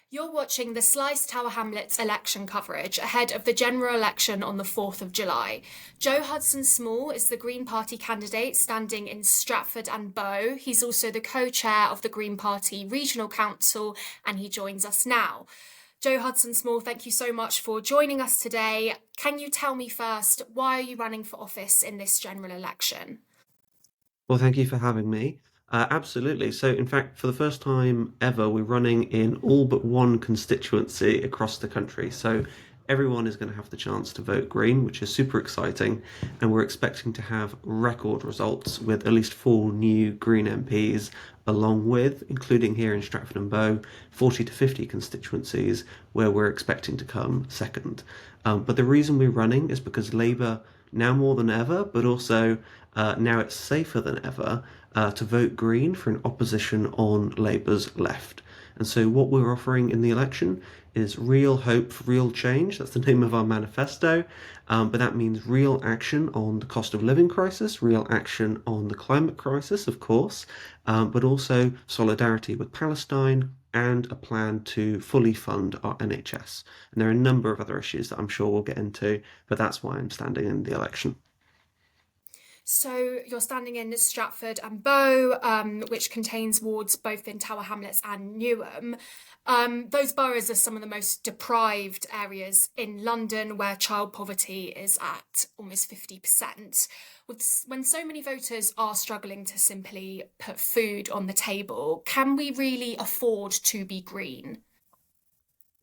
You're watching the Slice Tower Hamlets election coverage ahead of the general election on the 4th of July. Joe Hudson Small is the Green Party candidate standing in Stratford and Bow. He's also the co chair of the Green Party Regional Council, and he joins us now. Joe Hudson Small, thank you so much for joining us today. Can you tell me first, why are you running for office in this general election? Well, thank you for having me. Absolutely. So, in fact, for the first time ever, we're running in all but one constituency across the country. So, everyone is going to have the chance to vote Green, which is super exciting. And we're expecting to have record results with at least four new Green MPs, along with, including here in Stratford and Bow, 40 to 50 constituencies where we're expecting to come second. But the reason we're running is because Labour, now more than ever, but also now it's safer than ever to vote Green for an opposition on Labour's left. And so what we're offering in the election is real hope for real change. That's the name of our manifesto. But that means real action on the cost of living crisis, real action on the climate crisis, of course, but also solidarity with Palestine and a plan to fully fund our NHS. And there are a number of other issues that I'm sure we'll get into, but that's why I'm standing in the election. So you're standing in Stratford and Bow, which contains wards both in Tower Hamlets and Newham. Those boroughs are some of the most deprived areas in London, where child poverty is at almost 50%. When so many voters are struggling to simply put food on the table, can we really afford to be green?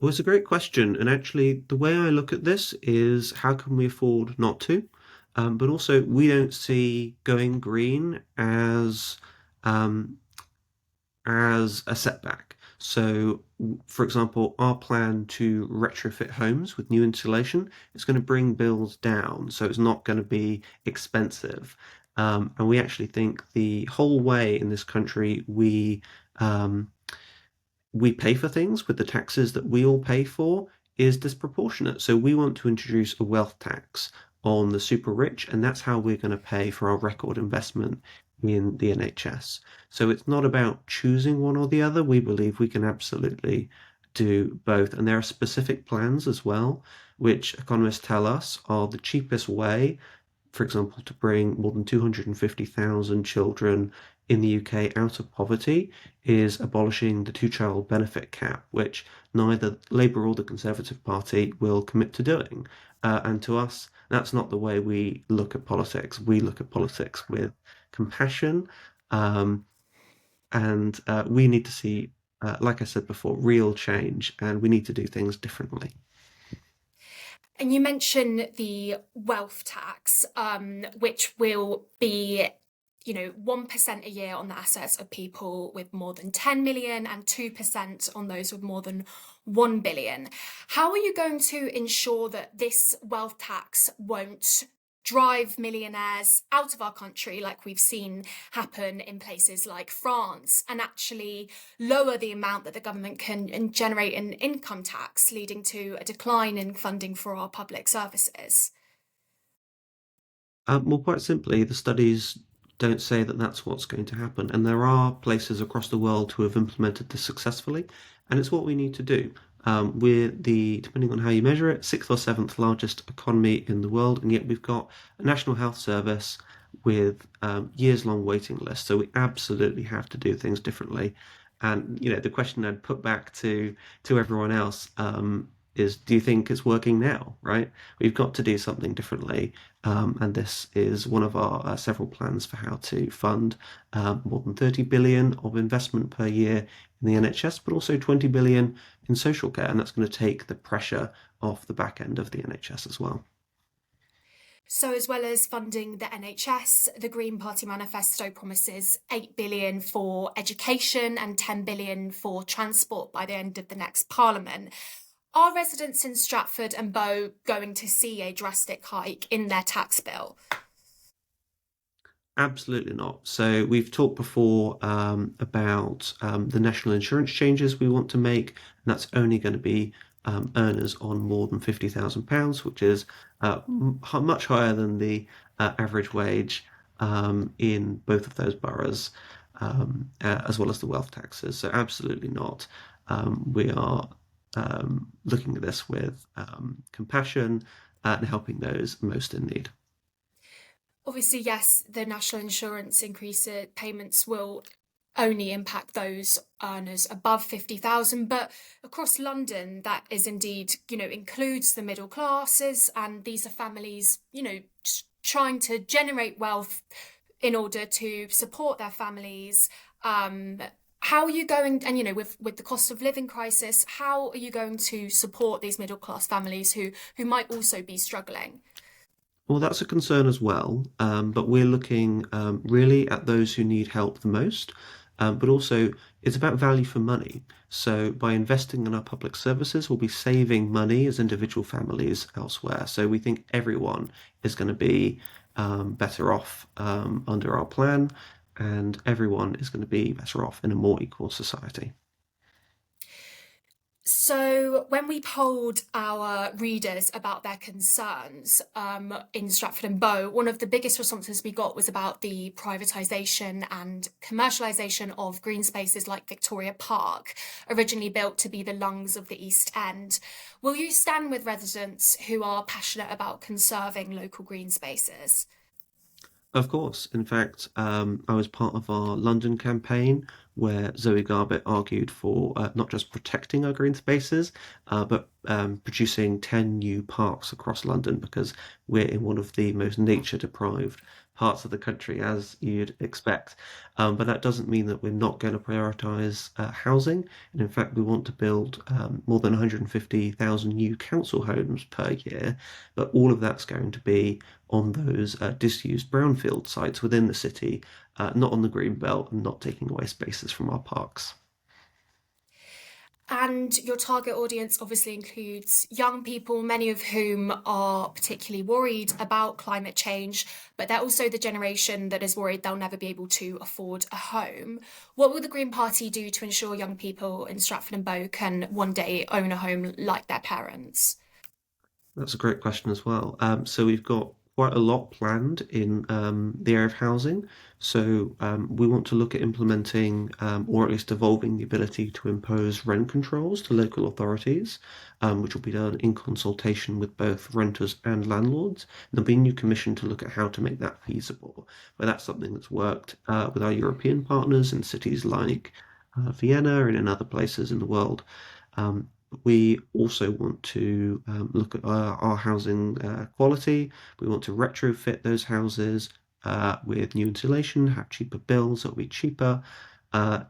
Well, it's a great question. And actually, the way I look at this is how can we afford not to? But also, we don't see going green um, as a setback. So, for example, our plan to retrofit homes with new insulation is going to bring bills down. So it's not going to be expensive. And we actually think the whole way in this country um, we pay for things with the taxes that we all pay for is disproportionate. So we want to introduce a wealth tax on the super rich, and that's how we're going to pay for our record investment in the NHS. So it's not about choosing one or the other. We believe we can absolutely do both. And there are specific plans as well, which economists tell us are the cheapest way, for example, to bring more than 250,000 children in the UK out of poverty is abolishing the two-child benefit cap, which neither Labour or the Conservative Party will commit to doing. And to us, that's not the way we look at politics. We look at politics with compassion, um, and we need to see, like I said before, real change, and we need to do things differently. And you mentioned the wealth tax, which will be 1% a year on the assets of people with more than 10 million and 2% on those with more than 1 billion. How are you going to ensure that this wealth tax won't drive millionaires out of our country, like we've seen happen in places like France, and actually lower the amount that the government can generate in income tax, leading to a decline in funding for our public services? Well, quite simply, the studies don't say that that's what's going to happen. And there are places across the world who have implemented this successfully, and it's what we need to do. We're depending on how you measure it, sixth or seventh largest economy in the world, and yet we've got a national health service with years-long waiting lists. So we absolutely have to do things differently. And the question I'd put back to everyone else is, do you think it's working now? Right? We've got to do something differently. And this is one of our several plans for how to fund more than 30 billion of investment per year in the NHS, but also 20 billion in social care. And that's going to take the pressure off the back end of the NHS as well. So, as well as funding the NHS, the Green Party manifesto promises 8 billion for education and 10 billion for transport by the end of the next parliament. Are residents in Stratford and Bow going to see a drastic hike in their tax bill? Absolutely not. So we've talked before about the national insurance changes we want to make, and that's only going to be earners on more than £50,000, which is much higher than the average wage in both of those boroughs, as well as the wealth taxes. So absolutely not. We are looking at this with compassion and helping those most in need. Obviously, yes, the national insurance increase payments will only impact those earners above 50,000, but across London that is indeed, includes the middle classes, and these are families, trying to generate wealth in order to support their families. How are you going, and with the cost of living crisis, how are you going to support these middle class families who might also be struggling? Well, that's a concern as well, but we're looking really at those who need help the most, but also it's about value for money. So by investing in our public services, we'll be saving money as individual families elsewhere. So we think everyone is going to be better off under our plan, and everyone is going to be better off in a more equal society. So, when we polled our readers about their concerns in Stratford and Bow, one of the biggest responses we got was about the privatisation and commercialisation of green spaces like Victoria Park, originally built to be the lungs of the East End. Will you stand with residents who are passionate about conserving local green spaces? Of course. In fact, I was part of our London campaign where Zoe Garbett argued for not just protecting our green spaces, but producing 10 new parks across London because we're in one of the most nature deprived parts of the country, as you'd expect. But that doesn't mean that we're not going to prioritise housing. And in fact, we want to build more than 150,000 new council homes per year. But all of that's going to be on those disused brownfield sites within the city, not on the green belt and not taking away spaces from our parks. And your target audience obviously includes young people, many of whom are particularly worried about climate change, but they're also the generation that is worried they'll never be able to afford a home. What will the Green Party do to ensure young people in Stratford and Bow can one day own a home like their parents? That's a great question as well. So we've got quite a lot planned in the area of housing. So we want to look at implementing or at least evolving the ability to impose rent controls to local authorities, which will be done in consultation with both renters and landlords. There'll be a new commission to look at how to make that feasible. But that's something that's worked with our European partners in cities like Vienna and in other places in the world. We also want to look at our housing quality. We want to retrofit those houses with new insulation, have cheaper bills, it'll be cheaper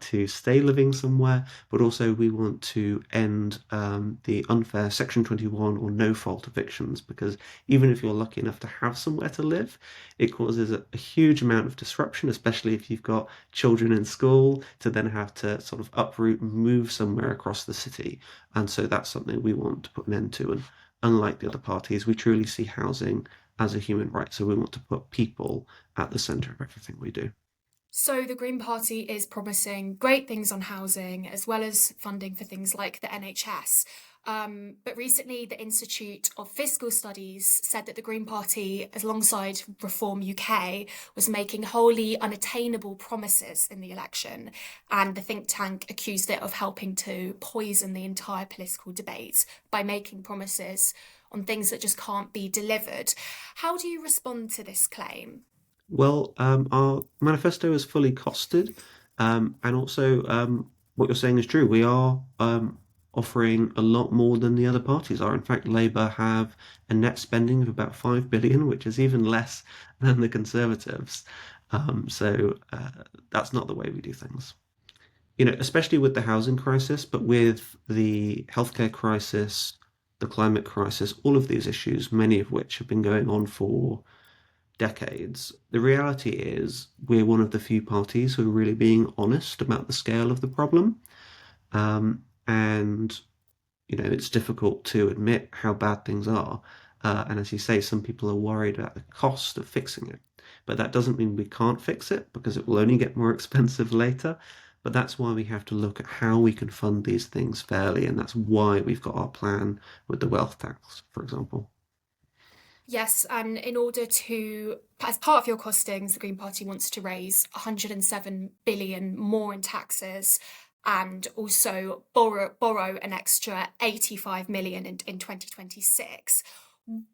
to stay living somewhere. But also, we want to end the unfair Section 21 or no fault evictions because even if you're lucky enough to have somewhere to live, it causes a huge amount of disruption, especially if you've got children in school to then have to sort of uproot and move somewhere across the city. And so that's something we want to put an end to. And unlike the other parties, we truly see housing as a human right. So we want to put people at the centre of everything we do. So, the Green Party is promising great things on housing as well as funding for things like the NHS. But recently, the Institute of Fiscal Studies said that the Green Party, alongside Reform UK, was making wholly unattainable promises in the election. And the think tank accused it of helping to poison the entire political debate by making promises on things that just can't be delivered. How do you respond to this claim? Well, our manifesto is fully costed, and also what you're saying is true. We are offering a lot more than the other parties are. In fact, Labour have a net spending of about 5 billion, which is even less than the Conservatives. So that's not the way we do things. Especially with the housing crisis, but with the healthcare crisis, the climate crisis, all of these issues, many of which have been going on for decades, the reality is we're one of the few parties who are really being honest about the scale of the problem. And, it's difficult to admit how bad things are. And as you say, some people are worried about the cost of fixing it. But that doesn't mean we can't fix it because it will only get more expensive later. But that's why we have to look at how we can fund these things fairly. And that's why we've got our plan with the wealth tax, for example. Yes, and in order to, as part of your costings, the Green Party wants to raise 107 billion more in taxes. and also borrow an extra 85 million in 2026.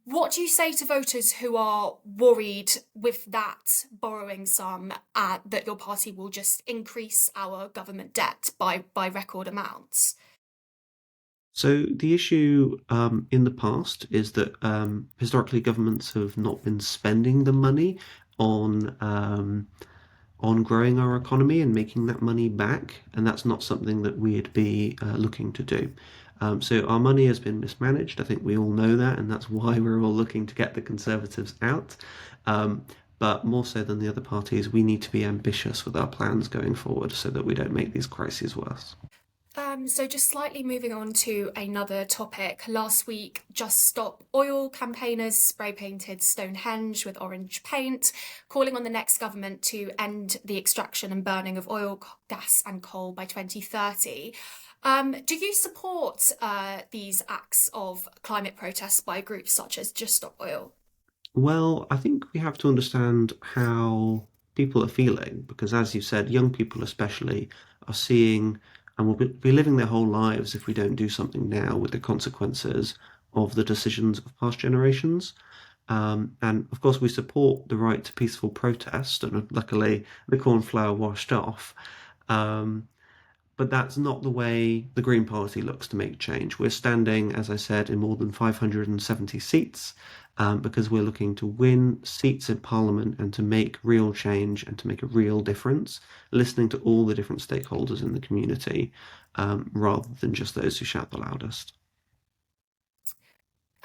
What do you say to voters who are worried with that borrowing sum that your party will just increase our government debt by record amounts? So the issue in the past is that historically governments have not been spending the money on growing our economy and making that money back, and that's not something that we'd be looking to do. So our money has been mismanaged. I think we all know that, and that's why we're all looking to get the Conservatives out. Um, but more so than the other parties, we need to be ambitious with our plans going forward so that we don't make these crises worse. So just slightly moving on to another topic. Last week, Just Stop Oil campaigners spray painted Stonehenge with orange paint, calling on the next government to end the extraction and burning of oil, gas, and coal by 2030. Do you support these acts of climate protests by groups such as Just Stop Oil? Well, I think we have to understand how people are feeling because, as you said, young people especially are seeing and will be living their whole lives if we don't do something now with the consequences of the decisions of past generations. And of course, we support the right to peaceful protest, and luckily the cornflower washed off. Um, but that's not the way the Green Party looks to make change. We're standing, as I said, in more than 570 seats because we're looking to win seats in Parliament and to make real change and to make a real difference, listening to all the different stakeholders in the community rather than just those who shout the loudest.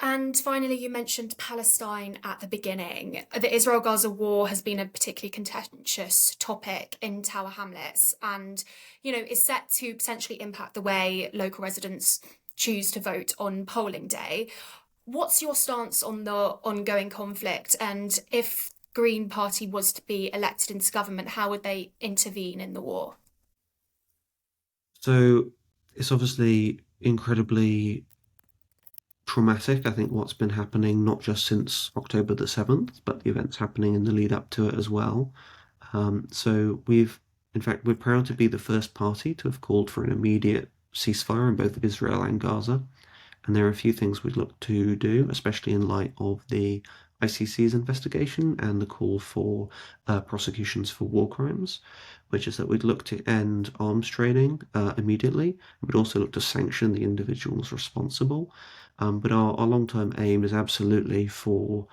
And finally, you mentioned Palestine at the beginning. The Israel Gaza war has been a particularly contentious topic in Tower Hamlets and, is set to potentially impact the way local residents choose to vote on polling day. What's your stance on the ongoing conflict? And if Green Party was to be elected into government, how would they intervene in the war? So it's obviously incredibly traumatic. I think what's been happening not just since October the 7th, but the events happening in the lead up to it as well. So in fact, we're proud to be the first party to have called for an immediate ceasefire in both Israel and Gaza. And there are a few things we'd look to do, especially in light of the ICC's investigation and the call for prosecutions for war crimes, which is that we'd look to end arms trading immediately. We'd also look to sanction the individuals responsible. But our long-term aim is absolutely for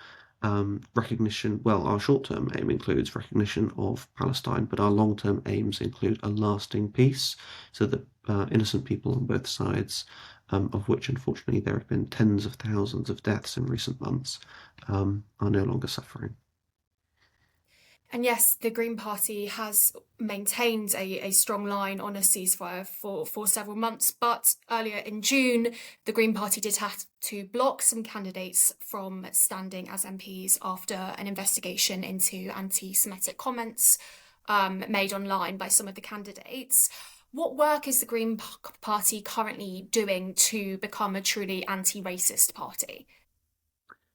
recognition. Well, our short-term aim includes recognition of Palestine, but our long-term aims include a lasting peace so that innocent people on both sides, of which unfortunately there have been tens of thousands of deaths in recent months, are no longer suffering. And yes, the Green Party has maintained a strong line on a ceasefire for several months. But earlier in June, the Green Party did have to block some candidates from standing as MPs after an investigation into anti Semitic comments made online by some of the candidates. What work is the Green Party currently doing to become a truly anti racist party?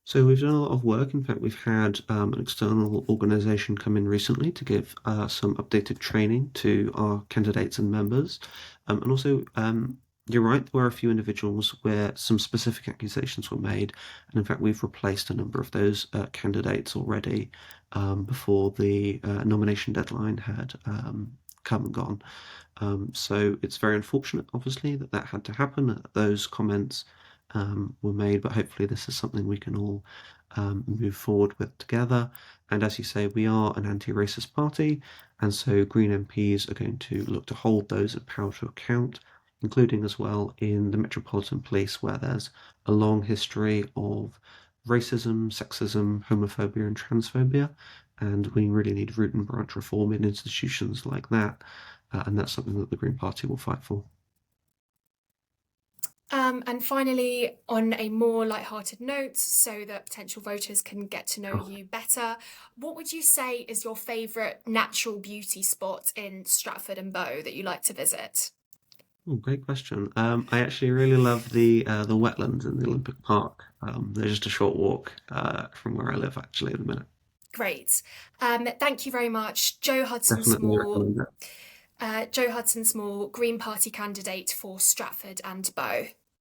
So we've done a lot of work. In fact, we've had an external organisation come in recently to give some updated training to our candidates and members. And also, you're right, there were a few individuals where some specific accusations were made. And in fact, we've replaced a number of those candidates already before the nomination deadline had come and gone. So it's very unfortunate, obviously, that that had to happen, that those comments were made, but hopefully this is something we can all move forward with together. And as you say, we are an anti-racist party, and so Green MPs are going to look to hold those in power to account, including as well in the Metropolitan Police, where there's a long history of racism, sexism, homophobia, and transphobia, and we really need root and branch reform in institutions like that, and that's something that the Green Party will fight for. And finally, on a more light-hearted note, so that potential voters can get to know you better, what would you say is your favourite natural beauty spot in Stratford and Bow that you like to visit? Oh, great question. I actually really love the wetlands in the Olympic Park. They're just a short walk from where I live, actually, at the minute. Great. Thank you very much, Joe Hudson Definitely Small. recommend it. Jo Hudson Small, Green Party candidate for Stratford and Bow.